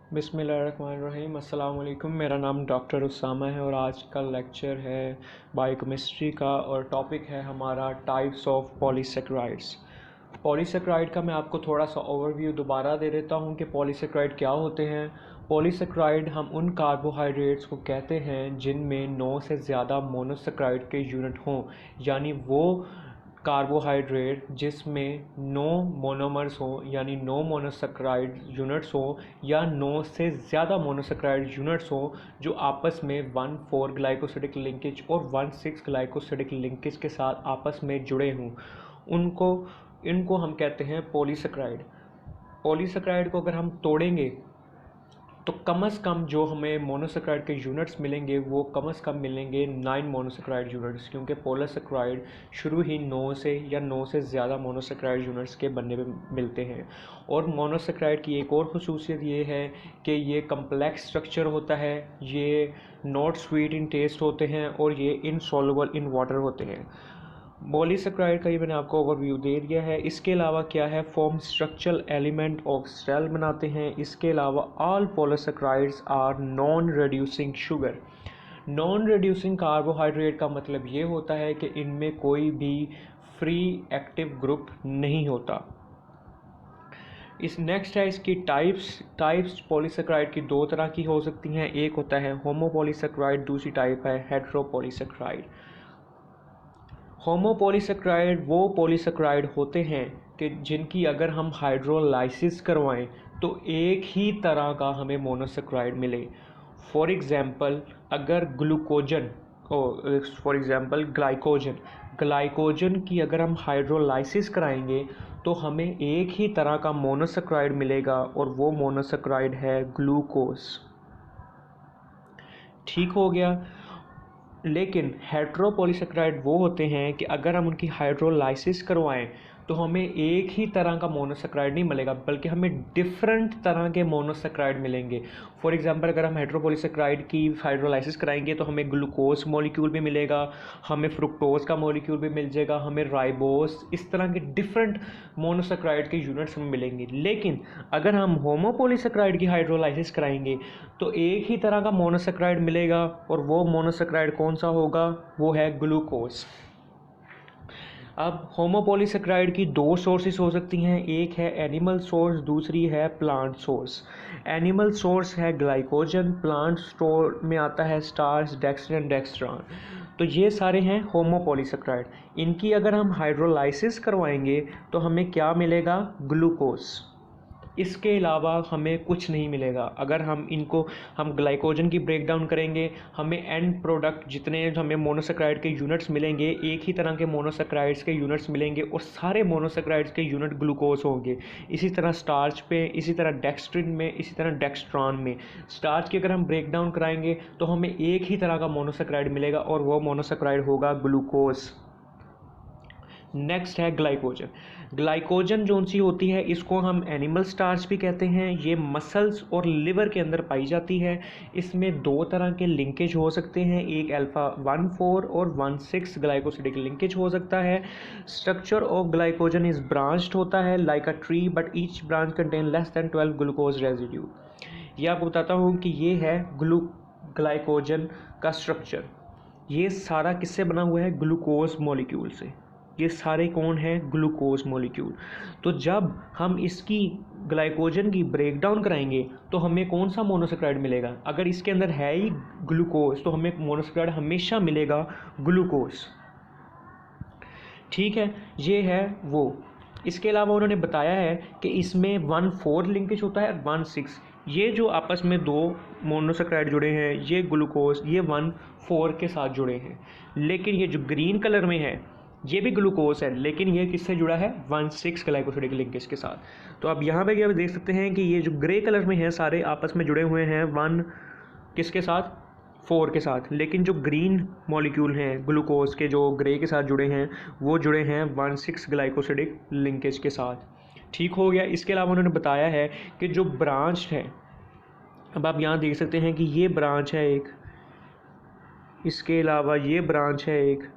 बिस्मिल्लाहिर्रहमानिर्रहीम। अस्सलाम वालेकुम। मेरा नाम डॉक्टर उसामा है और आज का लेक्चर है बायोकेमिस्ट्री का और टॉपिक है हमारा टाइप्स ऑफ पॉलीसेकेराइड्स। पॉलीसेकेराइड का मैं आपको थोड़ा सा ओवरव्यू दोबारा दे देता हूँ कि पॉलीसेकेराइड क्या होते हैं। पॉलीसेकेराइड हम उन कार्बोहाइड्रेट्स को कहते हैं जिनमें 9 से ज़्यादा मोनोसेकेराइड के यूनिट हों, यानी वो कार्बोहाइड्रेट जिसमें 9 मोनोमर्स हों यानी 9 मोनोसेकेराइड यूनिट्स हों या 9 से ज़्यादा मोनोसेकेराइड यूनिट्स हों जो आपस में 1,4 ग्लाइकोसिडिक लिंकेज और 1,6 ग्लाइकोसिडिक लिंकेज के साथ आपस में जुड़े हों, उनको इनको हम कहते हैं पॉलीसेकेराइड। पॉलीसेकेराइड को अगर हम तोड़ेंगे तो कम से कम जो हमें मोनोसेकेराइड के यूनिट्स मिलेंगे वो कम से कम मिलेंगे 9 मोनोसेकेराइड यूनिट्स, क्योंकि पॉलीसेकेराइड शुरू ही 9 से या 9 से ज़्यादा मोनोसेकेराइड यूनिट्स के बनने में मिलते हैं। और मोनोसेकेराइड की एक और खुसूसियत ये है कि ये कम्प्लेक्स स्ट्रक्चर होता है, ये नॉट स्वीट इन टेस्ट होते हैं और ये इनसॉल्युबल इन वाटर होते हैं। पॉलीसेकेराइड का ये मैंने आपको ओवरव्यू दे दिया है। इसके अलावा क्या है, form structural element of cell बनाते हैं। इसके अलावा all polysaccharides are non reducing sugar. Non reducing carbohydrate का मतलब ये होता है कि इनमें कोई भी फ्री एक्टिव ग्रुप नहीं होता। इस नेक्स्ट है इसकी टाइप्स पॉलीसेकेराइड की दो तरह की हो सकती हैं। एक होता है होमोपॉलीसेकेराइड, दूसरी टाइप है हेटेरोपॉलीसेकेराइड। होमोपॉलीसेकेराइड वो पॉलीसेकेराइड होते हैं कि जिनकी अगर हम हाइड्रोलाइसिस करवाएं तो एक ही तरह का हमें मोनोसेकेराइड मिले। फॉर एग्ज़ाम्पल अगर ग्लाइकोजन की अगर हम हाइड्रोलाइसिस कराएंगे तो हमें एक ही तरह का मोनोसेकेराइड मिलेगा और वो मोनोसेकेराइड है ग्लूकोज। ठीक हो गया। लेकिन हेटेरोपॉलीसेकेराइड वो होते हैं कि अगर हम उनकी हाइड्रोलाइसिस करवाएं तो हमें एक ही तरह का मोनोसेकेराइड नहीं मिलेगा, बल्कि हमें डिफरेंट तरह के मोनोसेकेराइड मिलेंगे। फॉर एग्जांपल अगर हम हेटेरोपॉलीसेकेराइड की हाइड्रोलाइसिस कराएंगे तो हमें ग्लूकोज मॉलिक्यूल भी मिलेगा, हमें फ्रुक्टोज का मॉलिक्यूल भी मिल जाएगा, हमें राइबोस, इस तरह के डिफरेंट मोनोसेकेराइड के यूनिट्स हमें मिलेंगे। लेकिन अगर हम होमोपॉलीसेकेराइड की हाइड्रोलाइसिस कराएंगे तो एक ही तरह का मोनोसेकेराइड मिलेगा और वो मोनोसेकेराइड कौन सा होगा, वो है ग्लूकोज। अब होमोपॉलीसेकेराइड की दो सोर्सेस हो सकती हैं, एक है एनिमल सोर्स, दूसरी है प्लांट सोर्स। एनिमल सोर्स है ग्लाइकोजन, प्लांट स्टोर में आता है स्टार्च, डेक्स्ट्रिन, डेक्स्ट्रॉन। तो ये सारे हैं होमोपॉलीसेकेराइड। इनकी अगर हम हाइड्रोलाइसिस करवाएंगे तो हमें क्या मिलेगा, ग्लूकोज। इसके अलावा हमें कुछ नहीं मिलेगा। अगर हम ग्लाइकोजन की ब्रेक डाउन करेंगे, हमें एंड प्रोडक्ट जितने हमें मोनोसेकेराइड के यूनिट्स मिलेंगे, एक ही तरह के मोनोसेकेराइड्स के यूनिट्स मिलेंगे और सारे मोनोसेकेराइड्स के यूनिट ग्लूकोज होंगे। इसी तरह स्टार्च पे, इसी तरह डेक्स्ट्रिन में, इसी तरह डेक्स्ट्रॉन में। स्टार्च की अगर हम ब्रेक डाउन कराएंगे तो हमें एक ही तरह का मोनोसेकेराइड मिलेगा और वो मोनोसेकेराइड होगा ग्लूकोज। नेक्स्ट है ग्लाइकोजन। ग्लाइकोजन जो सी होती है इसको हम एनिमल स्टार्च भी कहते हैं। ये मसल्स और लिवर के अंदर पाई जाती है। इसमें दो तरह के लिंकेज हो सकते हैं, एक अल्फा 1,4 और 1,6 ग्लाइकोसिडिक लिंकेज हो सकता है। Structure of glycogen is branched होता है like a tree, but each branch contain less than 12 glucose residue. ये आपको बताता हूँ कि ये है ग्लाइकोजन का स्ट्रक्चर। ये सारा किससे बना हुआ है, ग्लूकोज मॉलिक्यूल से। ये सारे कौन हैं, ग्लूकोज मॉलिक्यूल। तो जब हम इसकी ग्लाइकोजन की ब्रेक डाउन कराएंगे तो हमें कौन सा मोनोसेकेराइड मिलेगा, अगर इसके अंदर है ही ग्लूकोज तो हमें मोनोसेकेराइड हमेशा मिलेगा ग्लूकोज। ठीक है, ये है वो। इसके अलावा उन्होंने बताया है कि इसमें 1,4 लिंकेज होता है और 1,6। ये जो आपस में दो मोनोसेकेराइड जुड़े हैं, ये ग्लूकोज, ये 1,4 के साथ जुड़े हैं। लेकिन ये जो ग्रीन कलर में है ये भी ग्लूकोज है, लेकिन ये किससे जुड़ा है, 1,6 ग्लाइकोसिडिक लिंकेज के साथ। तो अब यहाँ पे क्या देख सकते हैं कि ये जो ग्रे कलर में है सारे आपस में जुड़े हुए हैं 1 किसके साथ, 4 के साथ। लेकिन जो ग्रीन मॉलिक्यूल हैं ग्लूकोज के, जो ग्रे के साथ जुड़े हैं, वो जुड़े हैं 1,6 ग्लाइकोसिडिक लिंकेज के साथ। ठीक हो गया। इसके अलावा उन्होंने बताया है कि जो ब्रांच है, अब आप यहाँ देख सकते हैं कि ये ब्रांच है एक, इसके अलावा ये ब्रांच है एक,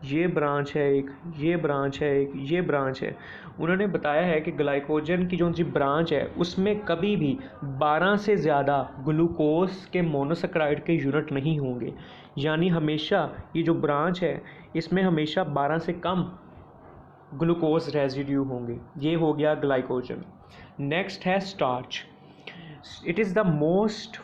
ये ब्रांच है एक, ये ब्रांच है एक, ये ब्रांच है। उन्होंने बताया है कि ग्लाइकोजन की जो सी ब्रांच है उसमें कभी भी 12 से ज़्यादा ग्लूकोज के मोनोसेक्राइड के यूनिट नहीं होंगे, यानी हमेशा ये जो ब्रांच है इसमें हमेशा 12 से कम ग्लूकोज रेजिड्यू होंगे। ये हो गया ग्लाइकोजन। नेक्स्ट है starch. It is the most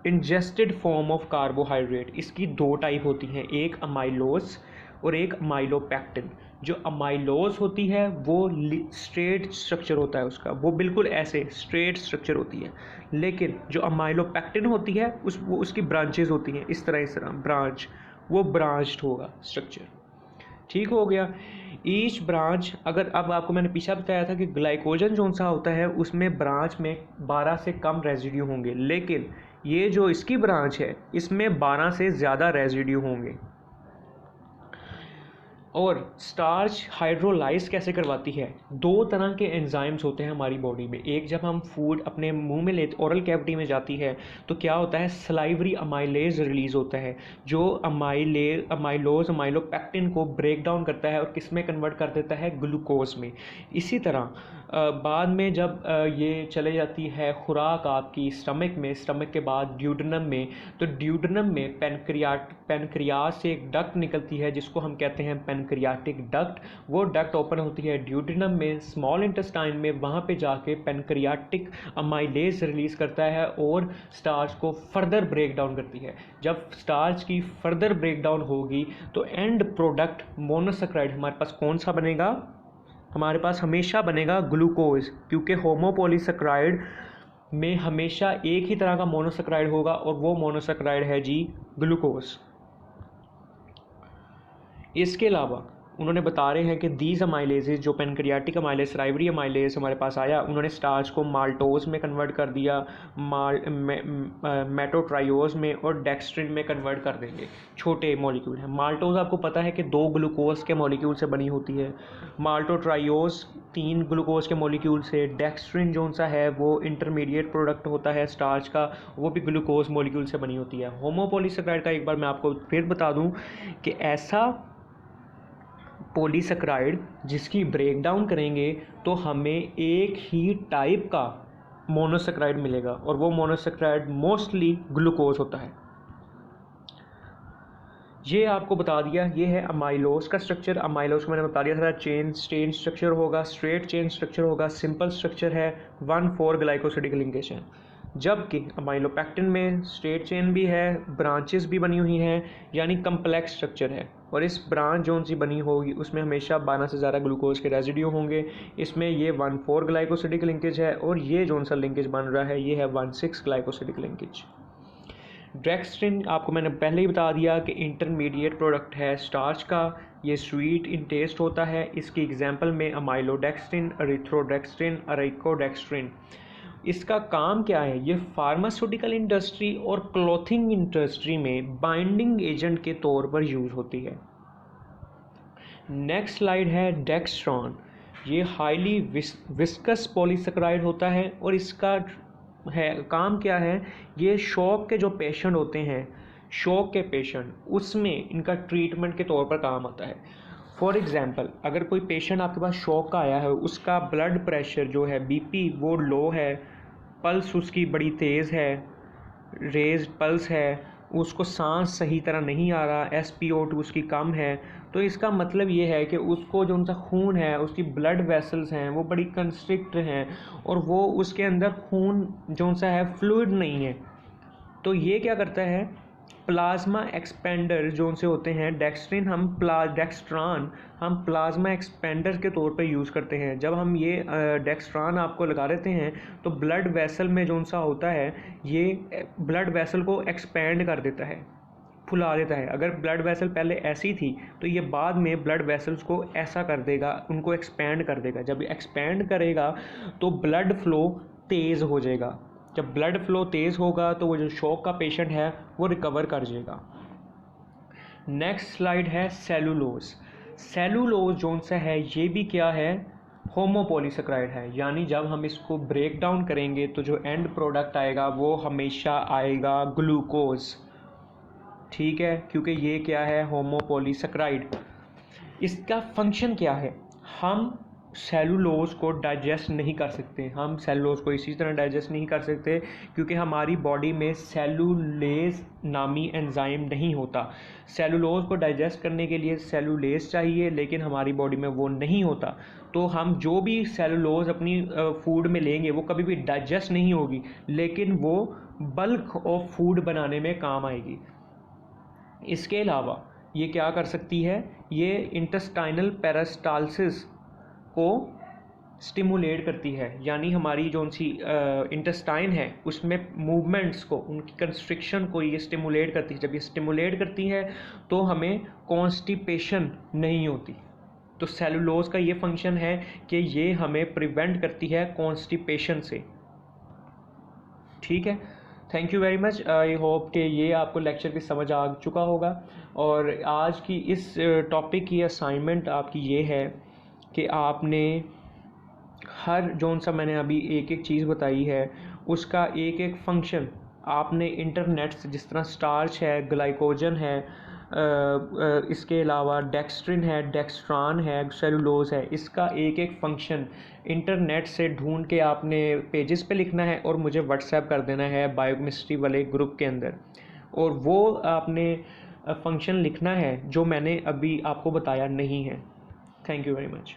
ingested form of carbohydrate. इसकी दो टाइप होती हैं, एक अमाइलोज और एक अमाइलोपेक्टिन। जो अमाइलोज होती है वो स्ट्रेट स्ट्रक्चर होता है उसका, वो बिल्कुल ऐसे स्ट्रेट स्ट्रक्चर होती है, लेकिन जो अमाइलोपेक्टिन होती है वो उसकी ब्रांचेस होती हैं इस तरह ब्रांच, वो ब्रांच्ड होगा स्ट्रक्चर। ठीक हो गया। ईच ब्रांच, अगर अब आपको मैंने पीछे बताया था कि ग्लाइकोजन जो सा होता है उसमें ब्रांच में 12 से कम रेजिड्यू होंगे, लेकिन ये जो इसकी ब्रांच है इसमें 12 से ज़्यादा रेजिड्यू होंगे। और स्टार्च हाइड्रोलाइज कैसे करवाती है? दो तरह के एंजाइम्स होते हैं हमारी बॉडी में। एक, जब हम फूड अपने मुंह में लेते, ओरल कैविटी में जाती है, तो क्या होता है, सलाइवरी अमाइलेज रिलीज होता है, जो अमाइलोज अमाइलोपेक्टिन को ब्रेक डाउन करता है और किस में कन्वर्ट कर देता है, ग्लूकोज में। इसी तरह बाद में जब ये चले जाती है खुराक आपकी स्टमक में, स्टमक के बाद ड्यूडेनम में, तो ड्यूडेनम में पेनक्रियाज से एक डक्ट निकलती है जिसको हम कहते हैं पेनक्रियाटिक डक्ट। वो डक्ट ओपन होती है ड्यूडेनम में, स्मॉल इंटेस्टाइन में, वहाँ पे जाके पेनक्रियाटिक अमाइलेज रिलीज़ करता है और स्टार्च को फर्दर ब्रेक डाउन करती है। जब स्टार्च की फर्दर ब्रेक डाउन होगी तो एंड प्रोडक्ट मोनोसेक्राइड हमारे पास कौन सा बनेगा? हमारे पास हमेशा बनेगा ग्लूकोज, क्योंकि होमोपॉलीसेक्राइड में हमेशा एक ही तरह का मोनोसेक्राइड होगा और वो मोनोसेक्राइड है जी ग्लूकोज। इसके अलावा उन्होंने बता रहे हैं कि दीज अमाइलेजेस, जो पेनक्रियाटिक अमाइलेज, सलाइवरी अमाइलेज हमारे पास आया, उन्होंने स्टार्च को माल्टोज में कन्वर्ट कर दिया, मेटोट्रायोज में, और डेक्स्ट्रिन में कन्वर्ट कर देंगे। छोटे मॉलिक्यूल हैं। माल्टोज आपको पता है कि 2 ग्लूकोज के मॉलिक्यूल से बनी होती है, माल्टोट्रायोज 3 ग्लूकोज के मॉलिक्यूल से, डेक्स्ट्रिन जो सा है वो इंटरमीडिएट प्रोडक्ट होता है स्टार्च का, वो भी ग्लूकोज मॉलिक्यूल से बनी होती है। होमोपॉलीसेक्राइड का एक बार मैं आपको फिर बता दूं कि ऐसा पॉलीसेक्राइड जिसकी ब्रेक डाउन करेंगे तो हमें एक ही टाइप का मोनोसेक्राइड मिलेगा, और वो मोनोसेक्राइड मोस्टली ग्लूकोज होता है। ये आपको बता दिया, ये है अमाइलोज का स्ट्रक्चर। अमाइलोज को मैंने बता दिया था, चेन स्ट्रक्चर होगा, स्ट्रेट चेन स्ट्रक्चर होगा, सिंपल स्ट्रक्चर है, 1,4 ग्लाइकोसिडिक लिंकेज है। जबकि अमाइलोपेक्टिन में स्ट्रेट चेन भी है, ब्रांचेस भी बनी हुई हैं, यानी कम्प्लेक्स स्ट्रक्चर है, और इस ब्रांच जो सी बनी होगी उसमें हमेशा 12 से ज़्यादा ग्लूकोज के रेजिड्यू होंगे। इसमें ये 1,4 ग्लाइकोसिडिक लिंकेज है, और ये जो सा लिंकेज बन रहा है ये है 1,6 ग्लाइकोसिडिक लिंकेज। डेक्स्ट्रिन आपको मैंने पहले ही बता दिया कि इंटरमीडिएट प्रोडक्ट है स्टार्च का, ये स्वीट इन टेस्ट होता है। इसकी एग्जांपल में अमाइलोडेक्स्ट्रिन, एरिथ्रोडेक्स्ट्रिन, अरेकोडेक्स्ट्रिन। इसका काम क्या है? ये फार्मास्यूटिकल इंडस्ट्री और क्लॉथिंग इंडस्ट्री में बाइंडिंग एजेंट के तौर पर यूज़ होती है। नेक्स्ट स्लाइड है डेक्स्ट्रॉन। ये हाईली विस्कस पॉलीसेक्राइड होता है, और इसका काम क्या है? ये शॉक के जो पेशेंट होते हैं, शॉक के पेशेंट, उसमें इनका ट्रीटमेंट के तौर पर काम आता है। फॉर एग्ज़ाम्पल, अगर कोई पेशेंट आपके पास शॉक का आया है, उसका ब्लड प्रेशर जो है, बीपी वो लो है, पल्स उसकी बड़ी तेज़ है, रेज पल्स है, उसको सांस सही तरह नहीं आ रहा, SpO2 उसकी कम है, तो इसका मतलब ये है कि उसको जो उनका खून है, उसकी ब्लड वेसल्स हैं वो बड़ी कंस्ट्रिक्ट हैं, और वो उसके अंदर खून जो सा है फ्लूइड नहीं है। तो ये क्या करता है, प्लाज्मा एक्सपेंडर जो से होते हैं डेक्स्ट्रान हम प्लाज्मा एक्सपेंडर के तौर पे यूज़ करते हैं। जब हम ये डेक्स्ट्रान आपको लगा देते हैं तो ब्लड वेसल में जो सा होता है, ये ब्लड वेसल को एक्सपेंड कर देता है, फुला देता है। अगर ब्लड वेसल पहले ऐसी थी तो ये बाद में ब्लड वेसल्स को ऐसा कर देगा, उनको एक्सपेंड कर देगा। जब एक्सपेंड करेगा तो ब्लड फ्लो तेज़ हो जाएगा। जब ब्लड फ्लो तेज़ होगा तो वो जो शॉक का पेशेंट है वो रिकवर कर जाएगा। नेक्स्ट स्लाइड है सेलुलोज। सेलुलोज जो सा है ये भी क्या है, होमोपॉलीसेक्राइड है, यानी जब हम इसको ब्रेक डाउन करेंगे तो जो एंड प्रोडक्ट आएगा वो हमेशा आएगा ग्लूकोज। ठीक है, क्योंकि ये क्या है, होमोपॉलीसेकेराइड। इसका फंक्शन क्या है, हम सेलुलोज को डाइजेस्ट नहीं कर सकते, हम सेलुलोज को इसी तरह डाइजेस्ट नहीं कर सकते क्योंकि हमारी बॉडी में सेलुलेज नामी एंजाइम नहीं होता। सेलुलोज को डाइजेस्ट करने के लिए सेलुलेज चाहिए, लेकिन हमारी बॉडी में वो नहीं होता। तो हम जो भी सेलुलोज अपनी फूड में लेंगे वो कभी भी डाइजेस्ट नहीं होगी, लेकिन वो बल्क ऑफ फूड बनाने में काम आएगी। इसके अलावा ये क्या कर सकती है, ये इंटेस्टाइनल पेरिस्टालसिस को स्टिमुलेट करती है, यानी हमारी जो सी इंटेस्टाइन है उसमें मूवमेंट्स को, उनकी कंस्ट्रिक्शन को ये स्टिमुलेट करती है। जब ये स्टिमुलेट करती है तो हमें कॉन्स्टिपेशन नहीं होती। तो सेलुलोज का ये फंक्शन है कि ये हमें प्रिवेंट करती है कॉन्स्टिपेशन से। ठीक है, thank you very much. I hope कि ये आपको लेक्चर की समझ आ चुका होगा। और आज की इस टॉपिक की असाइनमेंट आपकी ये है कि आपने हर जौन सा मैंने अभी एक एक चीज़ बताई है उसका एक एक फंक्शन आपने इंटरनेट से, जिस तरह स्टार्च है, ग्लाइकोजन है, इसके अलावा डेक्स्ट्रिन है, डेक्स्ट्रान है, सेलुलोज है, इसका एक एक फंक्शन इंटरनेट से ढूंढ के आपने पेजेस पे लिखना है और मुझे व्हाट्सएप कर देना है बायोकेमिस्ट्री वाले ग्रुप के अंदर। और वो आपने फंक्शन लिखना है जो मैंने अभी आपको बताया नहीं है। Thank you very much.